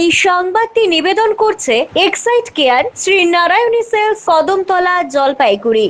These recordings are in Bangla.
এই সংবাদটি নিবেদন করছে Excite Care Shri Narayani sales, Kadamtala, Jalpaiguri.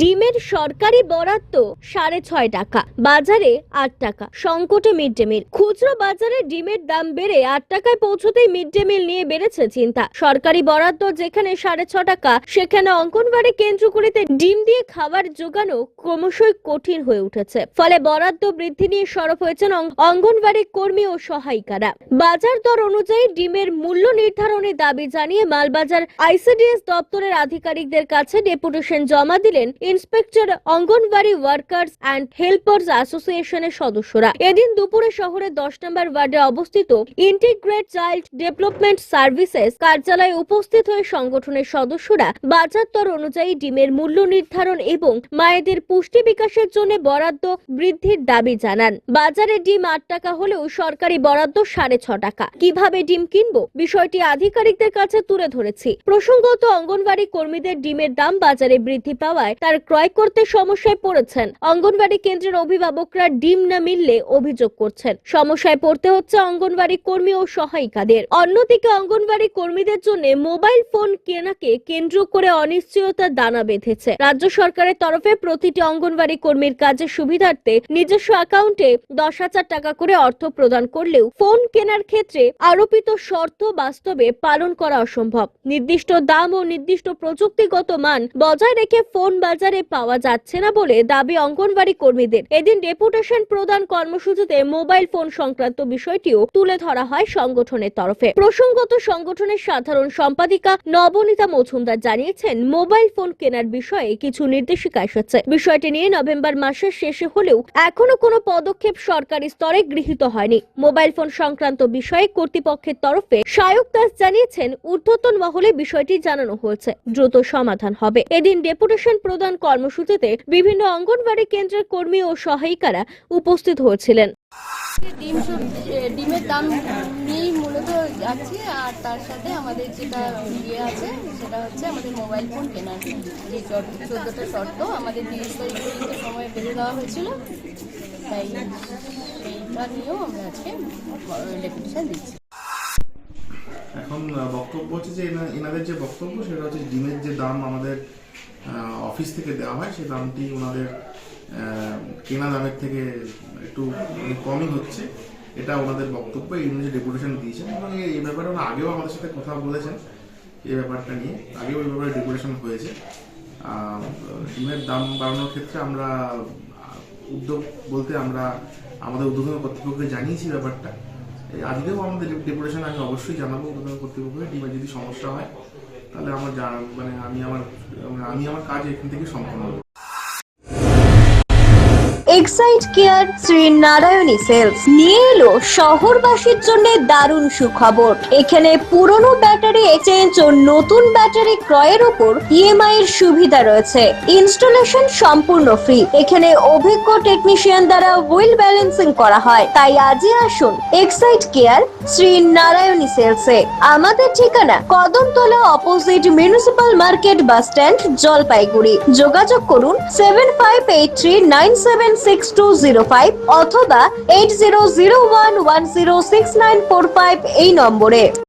ডিমের সরকারি বরাদ্দ 6.5 টাকা, বাজারে 8 টাকা। সংকটে মিড ডে মিল। খুচরো বাজারে ডিমের দাম বেড়ে 8 টাকায় পৌঁছতেই মিড ডে মিল নিয়ে বেড়েছে চিন্তা। সরকারি বরাদ্দ যেখানে 6.5 টাকা, সেখানে অঙ্গনবাড়ি কেন্দ্রগুলিতে ডিম দিয়ে খাবার জোগানো ক্রমশই কঠিন হয়ে উঠেছে। ফলে বরাদ্দ বৃদ্ধি নিয়ে সরব হয়েছেন অঙ্গনবাড়ি কর্মী ও সহায়িকারা। বাজার দর অনুযায়ী ডিমের মূল্য নির্ধারণের দাবি জানিয়ে মালবাজার আইসিডিএস দপ্তরের আধিকারিকদের কাছে ডেপুটেশন জমা দিলেন inspector anganwadi workers and helpers অ্যাসোসিয়েশনের সদস্যরা। এদিন দুপুরে শহরের 10 নম্বর ওয়ার্ডে অবস্থিত ইন্টিগ্রেট চাইল্ড ডেভেলপমেন্ট সার্ভিসেস কার্যালয়ে উপস্থিত হয়ে সংগঠনের সদস্যরা বাজার দর অনুযায়ী ডিমের মূল্য নির্ধারণ এবং মায়েদের পুষ্টি বিকাশের জন্য বরাদ্দ বৃদ্ধির দাবি জানান। বাজারে ডিম 8 টাকা হলেও সরকারি বরাদ্দ 6.5 টাকা। কিভাবে ডিম কিনবো, বিষয়টি আধিকারিকদের কাছে তুলে ধরেছি। প্রসঙ্গত, অঙ্গনবাড়ি কর্মীদের ডিমের দাম বাজারে বৃদ্ধি পাওয়ায় তার ক্রয় করতে সমস্যায় পড়েছেন। অঙ্গনবাড়ি কেন্দ্রের অভিভাবকরা ডিম না মিললে অভিযোগ করছেন সমস্যায় পড়তে হচ্ছে অঙ্গনবাড়ি কর্মী ও সহায়িকাদের। অন্যদিকে অঙ্গনবাড়ি কর্মীদের জন্য মোবাইল ফোন কেনাকে কেন্দ্র করে অনিশ্চয়তার দানা বেঁধেছে। রাজ্য সরকারের তরফে প্রতিটি অঙ্গনবাড়ি কর্মীর কাজের সুবিধার্থে নিজস্ব অ্যাকাউন্টে 10,000 টাকা করে অর্থ প্রদান করলেও ফোন কেনার ক্ষেত্রে আরোপিত শর্ত বাস্তবে পালন করা অসম্ভব। নির্দিষ্ট দাম ও নির্দিষ্ট প্রযুক্তিগত মান বজায় রেখে ফোন বাজারে পাওয়া যাচ্ছে না বলে দাবি অঙ্গনবাড়ি কর্মীদের। এদিন ডেপুটেশন প্রদান কর্মসূচিতে মোবাইল ফোন সংক্রান্ত বিষয়টিও তুলে ধরা হয় সংগঠনের তরফে। প্রসঙ্গত, সংগঠনের সাধারণ সম্পাদিকা নবনীতা মজুমদার জানিয়েছেন, মোবাইল ফোন কেনার বিষয়ে কিছু নির্দেশিকা এসেছে। বিষয়টি নিয়ে নভেম্বর মাসের শেষে হলেও এখনো কোনো পদক্ষেপ সরকারি স্তরে গৃহীত হয়নি। মোবাইল ফোন সংক্রান্ত বিষয়ে কর্তৃপক্ষের তরফে সায়ক দাস জানিয়েছেন, ঊর্ধ্বতন মহলে বিষয়টি জানানো হয়েছে, দ্রুত সমাধান হবে। এদিন ডেপুটেশন প্রদান কর্মসূচিতে বিভিন্ন অঙ্গনবাড়ি কেন্দ্রের কর্মী ও সহায়িকারা উপস্থিত হয়েছিলেন। ডিমের দাম নিয়েই মূলত যাচ্ছি, আর তার সাথে আমাদের যেটা আছে সেটা হচ্ছে আমাদের মোবাইল ফোন কেনার যে 14টা শর্ত আমাদের 30 তারিখ পর্যন্ত সময় বেঁধে দেওয়া হয়েছিল, তাই সেইটা নিয়েও আমরা আজকে ডেপুটেশন দিচ্ছি। এখন বক্তব্য হচ্ছে যে এনাদের যে বক্তব্য সেটা হচ্ছে ডিমের যে দাম আমাদের অফিস থেকে দেওয়া হয় সেই দামটি ওনাদের কেনা দামের থেকে একটু কমই হচ্ছে, এটা ওনাদের বক্তব্য। এই অনুযায়ী ডেপুটেশন দিয়েছেন এবং এই ব্যাপারে ওরা আগেও আমাদের সাথে কথা বলেছেন এই ব্যাপারটা নিয়ে, আগেও এই ব্যাপারে ডেপুটেশন হয়েছে। ডিমের দাম বাড়ানোর ক্ষেত্রে আমরা উদ্যোগ বলতে আমরা আমাদের উদ্যোগী কর্তৃপক্ষকে জানিয়েছি ব্যাপারটা। আজকেও আমাদের ডেপুটেশন আমি অবশ্যই জানাবো উদ্যোগী কর্তৃপক্ষকে। ডিমের যদি সমস্যা হয় তাহলে আমার আমি আমার কাজ এখান থেকে সম্পন্ন হবে। Excite Care Shri Narayani sales নিয়ে এলো শহরবাসীর জন্য দারুণ সুখবর। এখানে পুরনো ব্যাটারি এক্সচেঞ্জ ও নতুন ব্যাটারি ক্রয়ের উপর ইএমআই এর সুবিধা রয়েছে। ইনস্টলেশন সম্পূর্ণ ফ্রি। এখানে অভিজ্ঞ টেকনিশিয়ান দ্বারা হুইল ব্যালেন্সিং করা হয়। তাই আজই আসুন এক্সাইট কেয়ার শ্রী নারায়ণী সেলসে। আমাদের ঠিকানা Kadamtala, opposite municipal market, bus stand, Jalpaiguri. যোগাযোগ করুন 7583976205 অথবা 8001106945 এই নম্বরে।